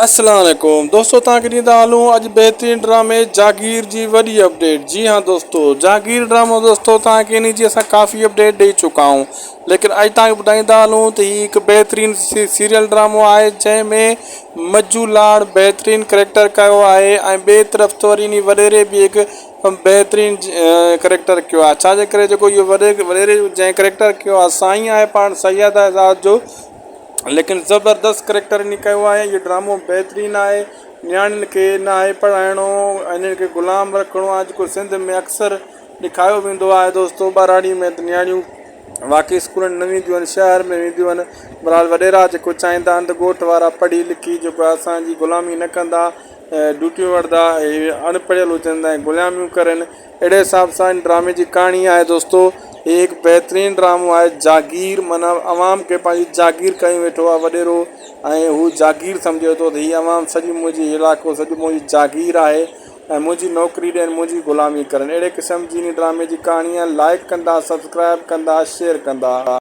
अस्सलाम वालेकुम दोस्तों, तव्हांखे ॾींदा हलूं अॼु बहितरीन ड्रामे जागीर जी वॾी अपडेट। जी हाँ दोस्तों, जागीर ड्रामो दोस्तों तव्हांखे इन जी असां काफ़ी अपडेट ॾेई चुका आहियूं, लेकिन अॼु तव्हांखे ॿुधाईंदा हलूं त हीउ हिकु बहितरीन सीरियल ड्रामो आहे जंहिंमें मज्जू लाड़ बहितरीन करेक्टर कयो आहे ऐं ॿिए तरफ़ त वरी इन वॾेरे बि हिकु बहितरीन करेक्टर कयो आहे। छाजे करे जेको इहो वॾेरे जंहिं करेक्टर कयो आहे साईं आहे पाण सैयद आज़ाद जो, लेकिन ज़बरदस्त करेक्टर इन कयो आहे। इहो ड्रामो बहितरीनु आहे। नियाणियुनि खे न आहे पढ़ाइणो, इन्हनि खे ग़ुलाम रखिणो आहे, जेको सिंध में अक्सर ॾेखारियो वेंदो आहे दोस्तों। ॿारहाड़ी में त नियाणियूं वाक़ई स्कूलनि न वेंदियूं आहिनि, शहर में वेंदियूं आहिनि। बहरहाल वॾेरा जेको चाहींदा आहिनि त ॻोठ वारा पढ़ी लिखी जेको असांजी ग़ुलामी न कंदा, ड्यूटियूं वठंदा, अनपढ़ियल हुजनि ऐं ग़ुलामियूं करनि। अहिड़े हिसाब सां इन ड्रामे जी कहाणी आहे दोस्तों। हे हिकु बहितरीनु ड्रामो आहे जागीर, माना अवाम खे पंहिंजी जागीर कयूं वेठो आहे वॾेरो, ऐं हू जागीर सम्झे थो त हीअ अवाम सॼी मुंहिंजी इलाइक़ो सॼी मुंहिंजी जागीर आहे ऐं मुंहिंजी नौकिरी ॾियनि, मुंहिंजी ग़ुलामी करनि। अहिड़े क़िस्म जी इन ड्रामे जी कहाणी आहे। लाइक कंदा, सब्सक्राइब कंदा, शेयर कंदा।